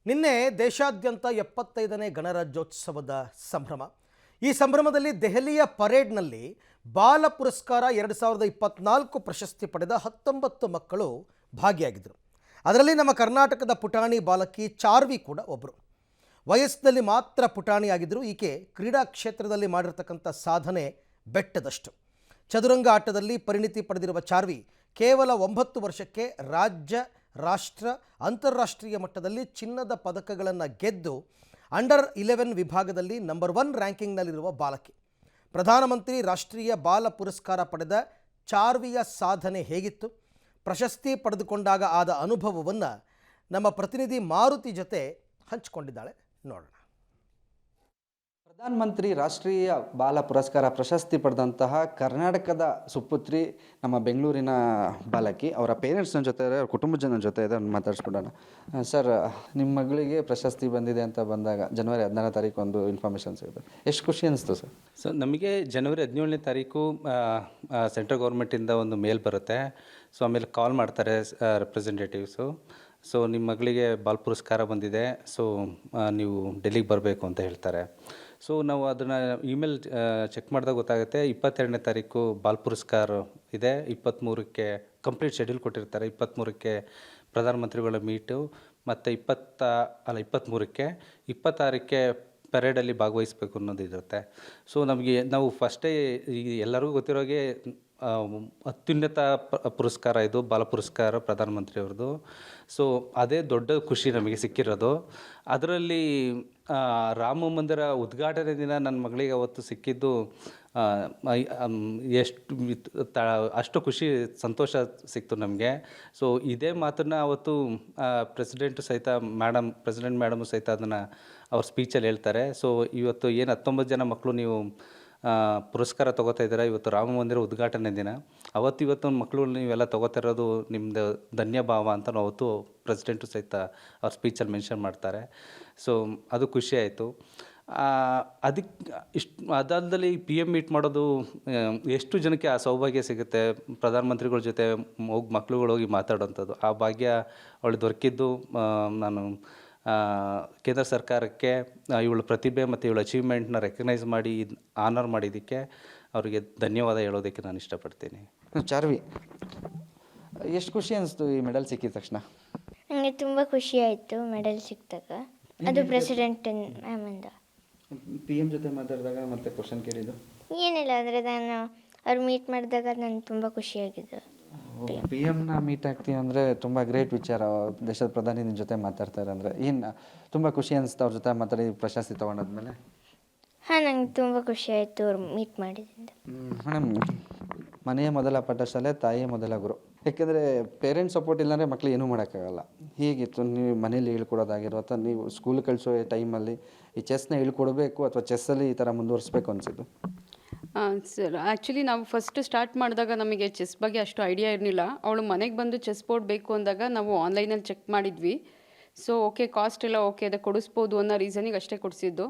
ನಿನ್ನೆ ದೇಶಾದ್ಯಂತ 75ನೇ ಗಣರಾಜ್ಯೋತ್ಸವದ ಸಂಭ್ರಮ. ಈ ಸಂಭ್ರಮದಲ್ಲಿ ದೆಹಲಿಯ ಪರೇಡ್ನಲ್ಲಿ ಬಾಲ ಪುರಸ್ಕಾರ 2024 ಪ್ರಶಸ್ತಿ ಪಡೆದ 19 ಮಕ್ಕಳು ಭಾಗಿಯಾಗಿದ್ದರು. ಅದರಲ್ಲಿ ನಮ್ಮ ಕರ್ನಾಟಕದ ಪುಟಾಣಿ ಬಾಲಕಿ ಚಾರ್ವಿ ಕೂಡ ಒಬ್ಬರು. ವಯಸ್ಸಿನಲ್ಲಿ ಮಾತ್ರ ಪುಟಾಣಿಯಾಗಿದ್ದರು. ಈಕೆ ಕ್ರೀಡಾ ಕ್ಷೇತ್ರದಲ್ಲಿ ಮಾಡಿರ್ತಕ್ಕಂಥ ಸಾಧನೆ ಬೆಟ್ಟದಷ್ಟು. ಚದುರಂಗ ಆಟದಲ್ಲಿ ಪರಿಣಿತಿ ಪಡೆದಿರುವ ಚಾರ್ವಿ ಕೇವಲ 9 ವರ್ಷಕ್ಕೆ ರಾಜ್ಯ, ರಾಷ್ಟ್ರ, ಅಂತಾರಾಷ್ಟ್ರೀಯ ಮಟ್ಟದಲ್ಲಿ ಚಿನ್ನದ ಪದಕಗಳನ್ನು ಗೆದ್ದು ಅಂಡರ್ 11 ವಿಭಾಗದಲ್ಲಿ ನಂಬರ್ 1 ರ್ಯಾಂಕಿಂಗ್ನಲ್ಲಿರುವ ಬಾಲಕಿ. ಪ್ರಧಾನಮಂತ್ರಿ ರಾಷ್ಟ್ರೀಯ ಬಾಲ ಪುರಸ್ಕಾರ ಪಡೆದ ಚಾರ್ವಿಯ ಸಾಧನೆ ಹೇಗಿತ್ತು? ಪ್ರಶಸ್ತಿ ಪಡೆದುಕೊಂಡಾಗ ಆದ ಅನುಭವವನ್ನು ನಮ್ಮ ಪ್ರತಿನಿಧಿ ಮಾರುತಿ ಜೊತೆ ಹಂಚಿಕೊಂಡಿದ್ದಾಳೆ, ನೋಡೋಣ. ಪ್ರಧಾನಮಂತ್ರಿ ರಾಷ್ಟ್ರೀಯ ಬಾಲ ಪುರಸ್ಕಾರ ಪ್ರಶಸ್ತಿ ಪಡೆದಂತಹ ಕರ್ನಾಟಕದ ಸುಪುತ್ರಿ ನಮ್ಮ ಬೆಂಗಳೂರಿನ ಬಾಲಕಿ, ಅವರ ಪೇರೆಂಟ್ಸ್ನ ಜೊತೆ, ಅವ್ರ ಕುಟುಂಬದ ಜನ ಜೊತೆ ಇದೆ, ಮಾತಾಡಿಸ್ಬಿಡೋಣ. ಸರ್, ನಿಮ್ಮ ಮಗಳಿಗೆ ಪ್ರಶಸ್ತಿ ಬಂದಿದೆ ಅಂತ ಬಂದಾಗ ಜನವರಿ 16ನೇ ತಾರೀಕು ಒಂದು ಇನ್ಫಾರ್ಮೇಷನ್ ಸಿಗುತ್ತೆ, ಎಷ್ಟು ಖುಷಿ ಅನಿಸ್ತು ಸರ್? ಸೊ ನಮಗೆ ಜನವರಿ 17ನೇ ತಾರೀಕು ಸೆಂಟ್ರಲ್ ಗೌರ್ಮೆಂಟಿಂದ ಒಂದು ಮೇಲ್ ಬರುತ್ತೆ. ಸೊ ಆಮೇಲೆ ಕಾಲ್ ಮಾಡ್ತಾರೆ ರೆಪ್ರೆಸೆಂಟೇಟಿವ್ಸು. ಸೊ ನಿಮ್ಮ ಮಗಳಿಗೆ ಬಾಲ್ ಪುರಸ್ಕಾರ ಬಂದಿದೆ, ಸೊ ನೀವು ಡೆಲ್ಲಿಗೆ ಬರಬೇಕು ಅಂತ ಹೇಳ್ತಾರೆ. ಸೊ ನಾವು ಅದನ್ನು ಇಮೇಲ್ ಚೆಕ್ ಮಾಡಿದಾಗ ಗೊತ್ತಾಗುತ್ತೆ, 22ನೇ ತಾರೀಕು ಬಾಲ್ ಪುರಸ್ಕಾರ ಇದೆ, 23ಕ್ಕೆ ಕಂಪ್ಲೀಟ್ ಶೆಡ್ಯೂಲ್ ಕೊಟ್ಟಿರ್ತಾರೆ. 23ಕ್ಕೆ ಪ್ರಧಾನಮಂತ್ರಿಗಳ ಮೀಟು, ಮತ್ತು 23ಕ್ಕೆ 26ಕ್ಕೆ ಪರೇಡಲ್ಲಿ ಭಾಗವಹಿಸಬೇಕು ಅನ್ನೋದು ಇರುತ್ತೆ. ಸೊ ನಾವು ಫಸ್ಟೇ ಎಲ್ಲರಿಗೂ ಗೊತ್ತಿರೋಗೆ ಅತ್ಯುನ್ನತ ಪುರಸ್ಕಾರ ಇದು, ಬಾಲ ಪುರಸ್ಕಾರ ಪ್ರಧಾನಮಂತ್ರಿಯವ್ರದ್ದು. ಸೊ ಅದೇ ದೊಡ್ಡ ಖುಷಿ ನಮಗೆ ಸಿಕ್ಕಿರೋದು. ಅದರಲ್ಲಿ ರಾಮ ಮಂದಿರ ಉದ್ಘಾಟನೆ ದಿನ ನನ್ನ ಮಗಳಿಗೆ ಅವತ್ತು ಸಿಕ್ಕಿದ್ದು ಅಷ್ಟು ಖುಷಿ, ಸಂತೋಷ ಸಿಕ್ತು ನಮಗೆ. ಸೊ ಇದೇ ಮಾತನ್ನು ಅವತ್ತು ಪ್ರೆಸಿಡೆಂಟ್ ಮೇಡಮು ಸಹಿತ ಅದನ್ನು ಅವ್ರ ಸ್ಪೀಚಲ್ಲಿ ಹೇಳ್ತಾರೆ. ಸೊ ಇವತ್ತು ಏನು 19 ಜನ ಮಕ್ಕಳು ನೀವು ಪುರಸ್ಕಾರ ತೊಗೋತಾ ಇದ್ದೀರಾ, ಇವತ್ತು ರಾಮ ಮಂದಿರ ಉದ್ಘಾಟನೆ ದಿನ, ಇವತ್ತು ಮಕ್ಕಳು ನೀವೆಲ್ಲ ತೊಗೋತಾ ಇರೋದು ನಿಮ್ಮದು ಧನ್ಯಭಾವ ಅಂತ ಅವತ್ತು ಪ್ರೆಸಿಡೆಂಟು ಸಹಿತ ಅವ್ರ ಸ್ಪೀಚಲ್ಲಿ ಮೆನ್ಷನ್ ಮಾಡ್ತಾರೆ. ಸೊ ಅದು ಖುಷಿ ಆಯಿತು. ಅದಲ್ಲದೆ PM ಮೀಟ್ ಮಾಡೋದು ಎಷ್ಟು ಜನಕ್ಕೆ ಆ ಸೌಭಾಗ್ಯ ಸಿಗುತ್ತೆ, ಪ್ರಧಾನಮಂತ್ರಿಗಳ ಜೊತೆ ಮಕ್ಕಳುಗಳು ಹೋಗಿ ಮಾತಾಡೋಂಥದ್ದು, ಆ ಭಾಗ್ಯ ಅವಳು ದೊರಕಿದ್ದು ನಾನು ಕೇಂದ್ರ ಸರ್ಕಾರಕ್ಕೆ ಇವಳ ಪ್ರತಿಭೆ ಮತ್ತು ಇವಳ ಅಚೀವ್ಮೆಂಟ್ನ ರೆಕಗ್ನೈಸ್ ಮಾಡಿ ಆನರ್ ಮಾಡಿದ್ದಕ್ಕೆ ಅವರಿಗೆ ಧನ್ಯವಾದ ಹೇಳೋದಕ್ಕೆ ನಾನು ಇಷ್ಟಪಡ್ತೀನಿ. ಚಾರ್ವಿ, ಎಷ್ಟು ಖುಷಿ ಅನಿಸ್ತು ಈ ಮೆಡಲ್ ಸಿಕ್ಕಿದ ತಕ್ಷಣ? ನನಗೆ ತುಂಬ ಖುಷಿ ಆಯಿತು ಮೆಡಲ್ ಸಿಕ್ಕಿದಾಗ. ಅದು ಪ್ರೆಸಿಡೆಂಟ್ ಮ್ಯಾಮಿಂದ. PM ಜೊತೆ ಮಾತಾಡಿದಾಗ ಮತ್ತೆ ಕ್ವಶನ್ ಕೇಳಿದ್ದು ಏನಿಲ್ಲ, ಅಂದರೆ ನಾನು ಅವ್ರು ಮೀಟ್ ಮಾಡಿದಾಗ ನಾನು ತುಂಬ ಖುಷಿಯಾಗಿದ್ದು. PMನ ಮೀಟ್ ಆಗ್ತೀವಿ ಅಂದರೆ ತುಂಬ ಗ್ರೇಟ್ ವಿಚಾರ. ದೇಶದ ಪ್ರಧಾನಿ ನಿಮ್ಮ ಜೊತೆ ಮಾತಾಡ್ತಾರೆ ಅಂದರೆ ಏನು ತುಂಬ ಖುಷಿ ಅನಿಸ್ತು ಅವ್ರ ಜೊತೆ ಮಾತಾಡಿ ಪ್ರಶಸ್ತಿ ತೊಗೊಂಡಾದ್ಮೇಲೆ? ಹಾಂ, ನಂಗೆ ತುಂಬ ಖುಷಿ ಆಯಿತು ಅವ್ರು ಮೀಟ್ ಮಾಡಿದಿಂದ. ಮೇಡಮ್, ಮನೆಯ ಮೊದಲ ಪಾಠಶಾಲೆ ತಾಯಿಯ ಮೊದಲ ಗುರು. ಯಾಕೆಂದರೆ ಪೇರೆಂಟ್ಸ್ ಸಪೋರ್ಟ್ ಇಲ್ಲಾಂದರೆ ಮಕ್ಕಳು ಏನೂ ಮಾಡೋಕ್ಕಾಗಲ್ಲ. ಹೀಗಿತ್ತು ನೀವು ಮನೇಲಿ ಹೇಳ್ಕೊಡೋದಾಗಿರೋ, ಅಥವಾ ನೀವು ಸ್ಕೂಲ್ ಕಳಿಸೋ ಟೈಮಲ್ಲಿ ಈ ಚೆಸ್ನ ಹೇಳ್ಕೊಡ್ಬೇಕು ಅಥವಾ ಚೆಸ್ಸಲ್ಲಿ ಈ ಥರ ಮುಂದುವರಿಸ್ಬೇಕು ಅನಿಸಿದ್ದು? ಸರ್, ಆ್ಯಕ್ಚುಲಿ ನಾವು ಫಸ್ಟ್ ಸ್ಟಾರ್ಟ್ ಮಾಡಿದಾಗ ನಮಗೆ ಚೆಸ್ ಬಗ್ಗೆ ಅಷ್ಟು ಐಡಿಯಾ ಇರಲಿಲ್ಲ. ಅವಳು ಮನೆಗೆ ಬಂದು ಚೆಸ್ ಬೋರ್ಡ್ ಬೇಕು ಅಂದಾಗ ನಾವು ಆನ್ಲೈನಲ್ಲಿ ಚೆಕ್ ಮಾಡಿದ್ವಿ. ಸೊ ಓಕೆ, ಕಾಸ್ಟ್ ಎಲ್ಲ ಓಕೆ, ಅದು ಕೊಡಿಸ್ಬೋದು ಅನ್ನೋ ರೀಸನಿಗೆ ಅಷ್ಟೇ ಕೊಡಿಸಿದ್ದು.